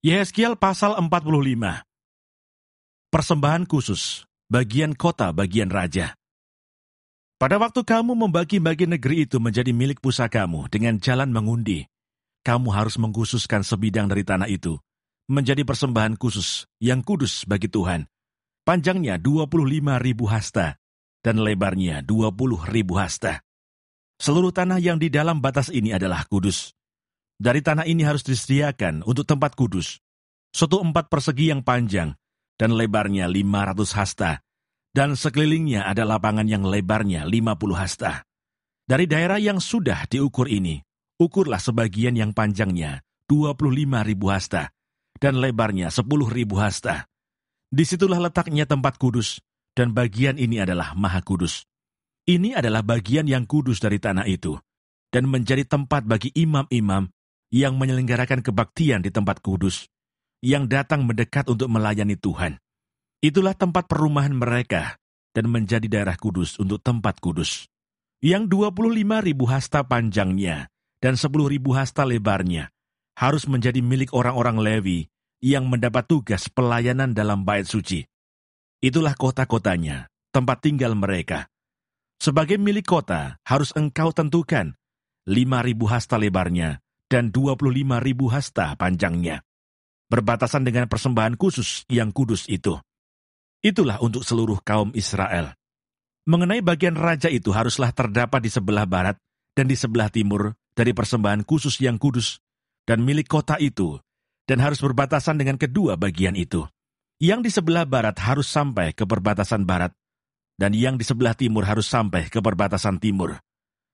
Yehezkiel pasal 45. Persembahan khusus, bagian kota bagian raja. Pada waktu kamu membagi-bagi negeri itu menjadi milik pusakamu dengan jalan mengundi, kamu harus mengkhususkan sebidang dari tanah itu menjadi persembahan khusus yang kudus bagi Tuhan. Panjangnya 25.000 hasta dan lebarnya 20.000 hasta. Seluruh tanah yang di dalam batas ini adalah kudus. Dari tanah ini harus disediakan untuk tempat kudus, suatu 4 persegi yang panjang dan lebarnya 500 hasta, dan sekelilingnya ada lapangan yang lebarnya 50 hasta. Dari daerah yang sudah diukur ini, ukurlah sebagian yang panjangnya 25.000 hasta, dan lebarnya 10.000 hasta. Disitulah letaknya tempat kudus, dan bagian ini adalah maha kudus. Ini adalah bagian yang kudus dari tanah itu, dan menjadi tempat bagi imam-imam yang menyelenggarakan kebaktian di tempat kudus, yang datang mendekat untuk melayani Tuhan. Itulah tempat perumahan mereka, dan menjadi daerah kudus untuk tempat kudus. Yang 25.000 hasta panjangnya, dan 10.000 hasta lebarnya, harus menjadi milik orang-orang Lewi, yang mendapat tugas pelayanan dalam bait suci. Itulah kota-kotanya, tempat tinggal mereka. Sebagai milik kota, harus engkau tentukan 5.000 hasta lebarnya, dan 25.000 hasta panjangnya, berbatasan dengan persembahan khusus yang kudus itu. Itulah untuk seluruh kaum Israel. Mengenai bagian raja itu haruslah terdapat di sebelah barat dan di sebelah timur dari persembahan khusus yang kudus dan milik kota itu, dan harus berbatasan dengan kedua bagian itu. Yang di sebelah barat harus sampai ke perbatasan barat, dan yang di sebelah timur harus sampai ke perbatasan timur.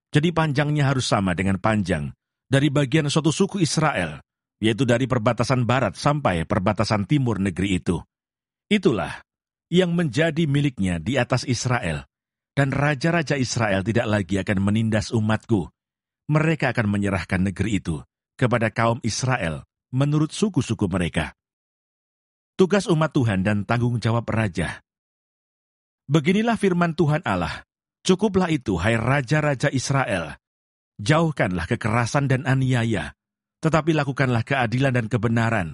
Jadi panjangnya harus sama dengan panjang dari bagian suatu suku Israel, yaitu dari perbatasan barat sampai perbatasan timur negeri itu. Itulah yang menjadi miliknya di atas Israel, dan raja-raja Israel tidak lagi akan menindas umatku. Mereka akan menyerahkan negeri itu kepada kaum Israel menurut suku-suku mereka. Tugas umat Tuhan dan tanggung jawab raja. Beginilah firman Tuhan Allah, cukuplah itu, hai raja-raja Israel. Jauhkanlah kekerasan dan aniaya, tetapi lakukanlah keadilan dan kebenaran.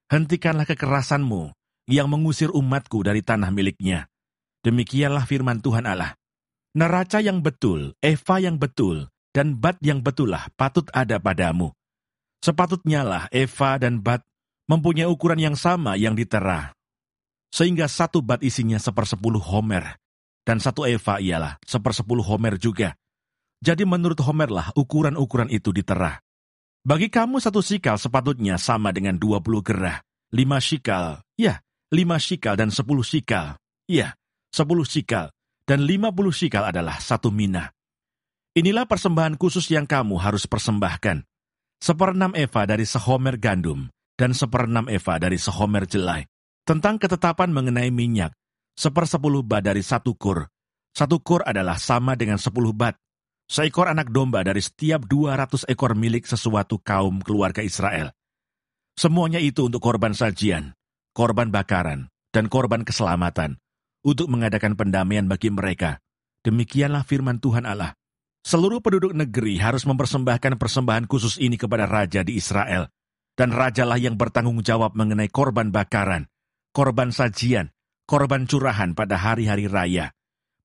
Hentikanlah kekerasanmu yang mengusir umatku dari tanah miliknya. Demikianlah firman Tuhan Allah. Neraca yang betul, eva yang betul, dan bat yang betullah patut ada padamu. Sepatutnya lah eva dan bat mempunyai ukuran yang sama yang ditera, sehingga 1 bat isinya 1/10 homer, dan 1 eva ialah 1/10 homer juga. Jadi menurut homerlah ukuran-ukuran itu ditera. Bagi kamu 1 shikal sepatutnya sama dengan 20 gerah, 5 shikal, 5 shikal dan 10 shikal, 10 shikal, dan 50 shikal adalah 1 mina. Inilah persembahan khusus yang kamu harus persembahkan. 1/6 eva dari sehomer gandum, dan 1/6 eva dari sehomer jelai. Tentang ketetapan mengenai minyak, 1/10 bat dari 1 kur. 1 kur adalah sama dengan 10 bat. Seekor anak domba dari setiap 200 ekor milik sesuatu kaum keluarga Israel. Semuanya itu untuk korban sajian, korban bakaran, dan korban keselamatan, untuk mengadakan pendamaian bagi mereka. Demikianlah firman Tuhan Allah. Seluruh penduduk negeri harus mempersembahkan persembahan khusus ini kepada raja di Israel, dan rajalah yang bertanggung jawab mengenai korban bakaran, korban sajian, korban curahan pada hari-hari raya,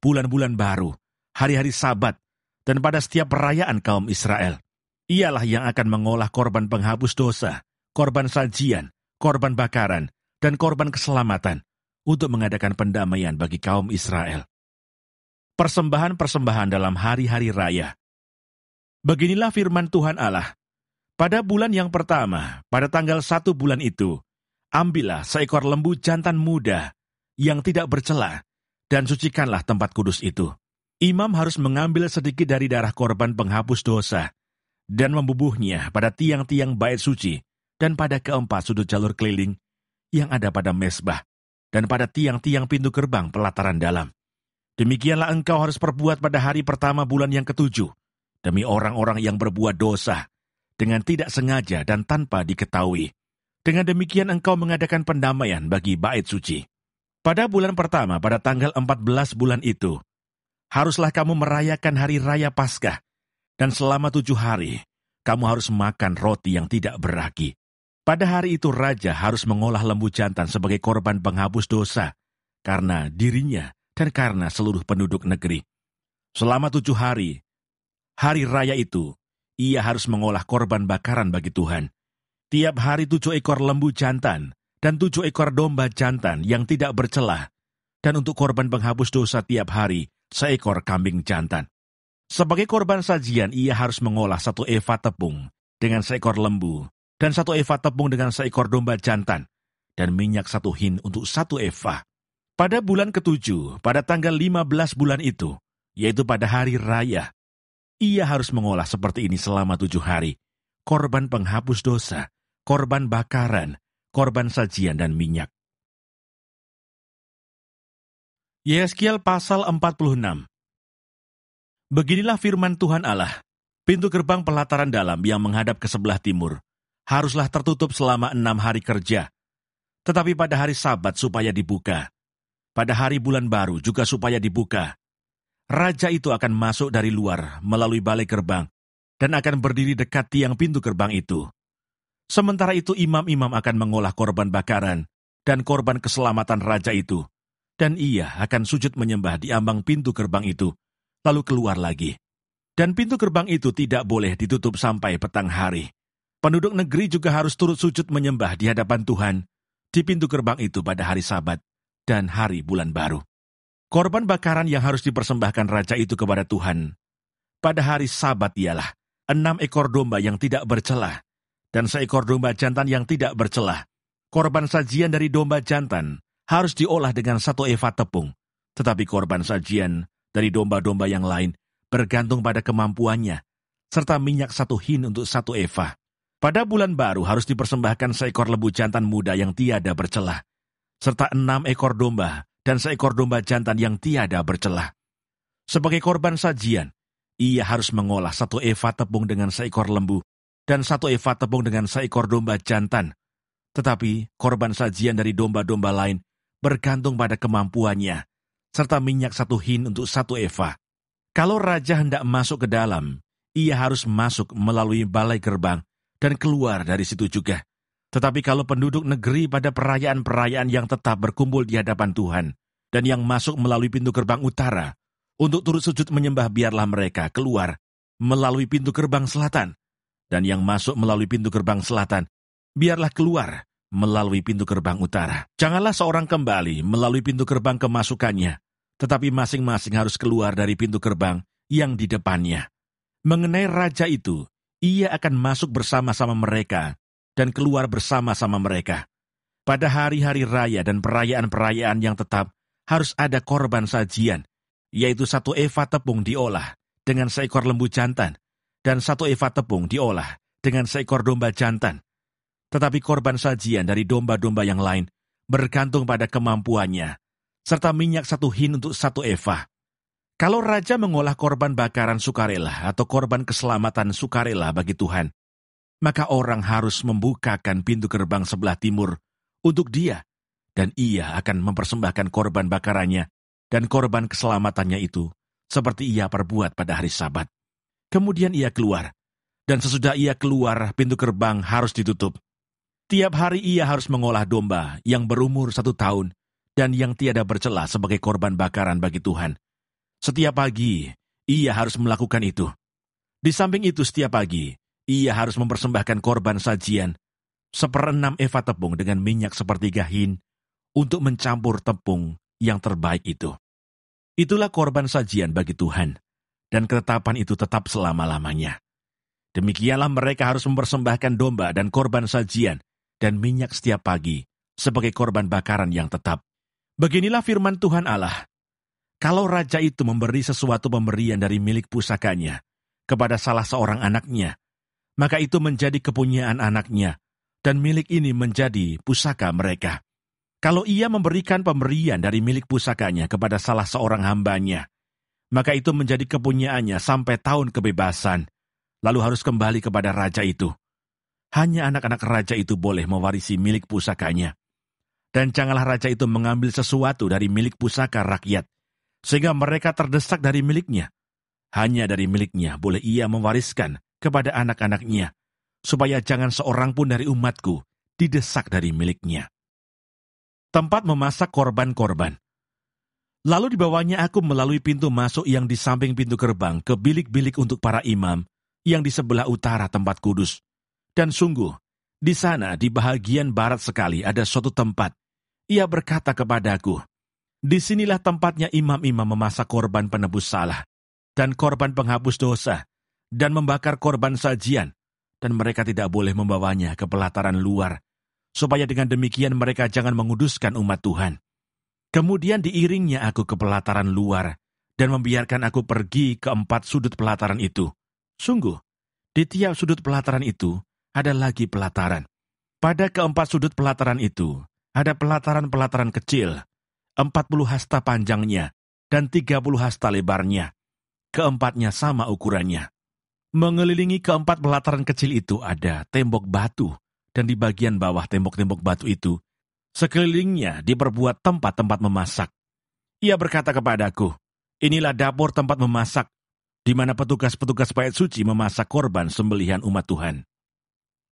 bulan-bulan baru, hari-hari Sabat, dan pada setiap perayaan kaum Israel. Ialah yang akan mengolah korban penghapus dosa, korban sajian, korban bakaran, dan korban keselamatan, untuk mengadakan pendamaian bagi kaum Israel. Persembahan-persembahan dalam hari-hari raya. Beginilah firman Tuhan Allah. Pada bulan yang pertama, pada tanggal 1 bulan itu, ambillah seekor lembu jantan muda, yang tidak bercela, dan sucikanlah tempat kudus itu. Imam harus mengambil sedikit dari darah korban penghapus dosa, dan membubuhnya pada tiang-tiang bait suci, dan pada keempat sudut jalur keliling yang ada pada mezbah, dan pada tiang-tiang pintu gerbang pelataran dalam. Demikianlah engkau harus perbuat pada hari pertama bulan yang ke-7, demi orang-orang yang berbuat dosa, dengan tidak sengaja dan tanpa diketahui. Dengan demikian engkau mengadakan pendamaian bagi bait suci. Pada bulan pertama, pada tanggal 14 bulan itu, haruslah kamu merayakan hari raya Paskah, dan selama 7 hari, kamu harus makan roti yang tidak beragi. Pada hari itu raja harus mengolah lembu jantan sebagai korban penghapus dosa karena dirinya dan karena seluruh penduduk negeri. Selama 7 hari, hari raya itu, ia harus mengolah korban bakaran bagi Tuhan. Tiap hari 7 ekor lembu jantan dan 7 ekor domba jantan yang tidak bercelah, dan untuk korban penghapus dosa tiap hari 1 ekor kambing jantan. Sebagai korban sajian, ia harus mengolah 1 eva tepung dengan 1 ekor lembu, dan 1 eva tepung dengan 1 ekor domba jantan, dan minyak 1 hin untuk 1 eva. Pada bulan ke-7, pada tanggal 15 bulan itu, yaitu pada hari raya, ia harus mengolah seperti ini selama 7 hari, korban penghapus dosa, korban bakaran, korban sajian dan minyak. Yehezkiel pasal 46. Beginilah firman Tuhan Allah, pintu gerbang pelataran dalam yang menghadap ke sebelah timur, haruslah tertutup selama 6 hari kerja, tetapi pada hari Sabat supaya dibuka. Pada hari bulan baru juga supaya dibuka. Raja itu akan masuk dari luar melalui balai gerbang dan akan berdiri dekat tiang pintu gerbang itu. Sementara itu imam-imam akan mengolah korban bakaran dan korban keselamatan raja itu, dan ia akan sujud menyembah di ambang pintu gerbang itu, lalu keluar lagi. Dan pintu gerbang itu tidak boleh ditutup sampai petang hari. Penduduk negeri juga harus turut sujud menyembah di hadapan Tuhan di pintu gerbang itu pada hari Sabat dan hari bulan baru. Korban bakaran yang harus dipersembahkan raja itu kepada Tuhan pada hari Sabat ialah 6 ekor domba yang tidak bercelah dan 1 ekor domba jantan yang tidak bercelah. Korban sajian dari domba jantan harus diolah dengan 1 eva tepung, tetapi korban sajian dari domba-domba yang lain bergantung pada kemampuannya, serta minyak 1 hin untuk 1 eva. Pada bulan baru harus dipersembahkan 1 ekor lembu jantan muda yang tiada bercelah, serta 6 ekor domba dan 1 ekor domba jantan yang tiada bercelah. Sebagai korban sajian, ia harus mengolah 1 eva tepung dengan 1 ekor lembu dan 1 eva tepung dengan 1 ekor domba jantan. Tetapi korban sajian dari domba-domba lain bergantung pada kemampuannya, serta minyak 1 hin untuk 1 eva. Kalau raja hendak masuk ke dalam, ia harus masuk melalui balai gerbang dan keluar dari situ juga. Tetapi kalau penduduk negeri pada perayaan-perayaan yang tetap berkumpul di hadapan Tuhan, dan yang masuk melalui pintu gerbang utara, untuk turut sujud menyembah biarlah mereka keluar melalui pintu gerbang selatan, dan yang masuk melalui pintu gerbang selatan, biarlah keluar melalui pintu gerbang utara. Janganlah seorang kembali melalui pintu gerbang kemasukannya, tetapi masing-masing harus keluar dari pintu gerbang yang di depannya. Mengenai raja itu, ia akan masuk bersama-sama mereka, dan keluar bersama-sama mereka. Pada hari-hari raya dan perayaan-perayaan yang tetap, harus ada korban sajian, yaitu 1 eva tepung diolah dengan 1 ekor lembu jantan, dan 1 eva tepung diolah dengan 1 ekor domba jantan. Tetapi korban sajian dari domba-domba yang lain bergantung pada kemampuannya, serta minyak 1 hin untuk 1 eva. Kalau raja mengolah korban bakaran sukarela atau korban keselamatan sukarela bagi Tuhan, maka orang harus membukakan pintu gerbang sebelah timur untuk dia, dan ia akan mempersembahkan korban bakarannya dan korban keselamatannya itu, seperti ia perbuat pada hari Sabat. Kemudian ia keluar, dan sesudah ia keluar, pintu gerbang harus ditutup. Tiap hari ia harus mengolah domba yang berumur 1 tahun dan yang tiada bercela sebagai korban bakaran bagi Tuhan. Setiap pagi, ia harus melakukan itu. Di samping itu setiap pagi, ia harus mempersembahkan korban sajian 1/6 eva tepung dengan minyak 1/3 hin untuk mencampur tepung yang terbaik itu. Itulah korban sajian bagi Tuhan, dan ketetapan itu tetap selama-lamanya. Demikianlah mereka harus mempersembahkan domba dan korban sajian dan minyak setiap pagi sebagai korban bakaran yang tetap. Beginilah firman Tuhan Allah. Kalau raja itu memberi sesuatu pemberian dari milik pusakanya kepada salah seorang anaknya, maka itu menjadi kepunyaan anaknya, dan milik ini menjadi pusaka mereka. Kalau ia memberikan pemberian dari milik pusakanya kepada salah seorang hambanya, maka itu menjadi kepunyaannya sampai tahun kebebasan, lalu harus kembali kepada raja itu. Hanya anak-anak raja itu boleh mewarisi milik pusakanya. Dan janganlah raja itu mengambil sesuatu dari milik pusaka rakyat, sehingga mereka terdesak dari miliknya. Hanya dari miliknya boleh ia mewariskan kepada anak-anaknya, supaya jangan seorang pun dari umatku didesak dari miliknya. Tempat memasak korban-korban. Lalu dibawanya aku melalui pintu masuk yang di samping pintu gerbang ke bilik-bilik untuk para imam yang di sebelah utara tempat kudus. Dan sungguh, di sana di bahagian barat sekali ada suatu tempat. Ia berkata kepadaku, disinilah tempatnya imam-imam memasak korban penebus salah dan korban penghapus dosa dan membakar korban sajian, dan mereka tidak boleh membawanya ke pelataran luar, supaya dengan demikian mereka jangan menguduskan umat Tuhan. Kemudian diiringnya aku ke pelataran luar, dan membiarkan aku pergi ke 4 sudut pelataran itu. Sungguh, di tiap sudut pelataran itu ada lagi pelataran. Pada ke-4 sudut pelataran itu ada pelataran-pelataran kecil, 40 hasta panjangnya, dan 30 hasta lebarnya. Keempatnya sama ukurannya. Mengelilingi ke-4 pelataran kecil itu ada tembok batu, dan di bagian bawah tembok-tembok batu itu, sekelilingnya diperbuat tempat-tempat memasak. Ia berkata kepadaku, inilah dapur tempat memasak, di mana petugas-petugas bait suci memasak korban sembelihan umat Tuhan.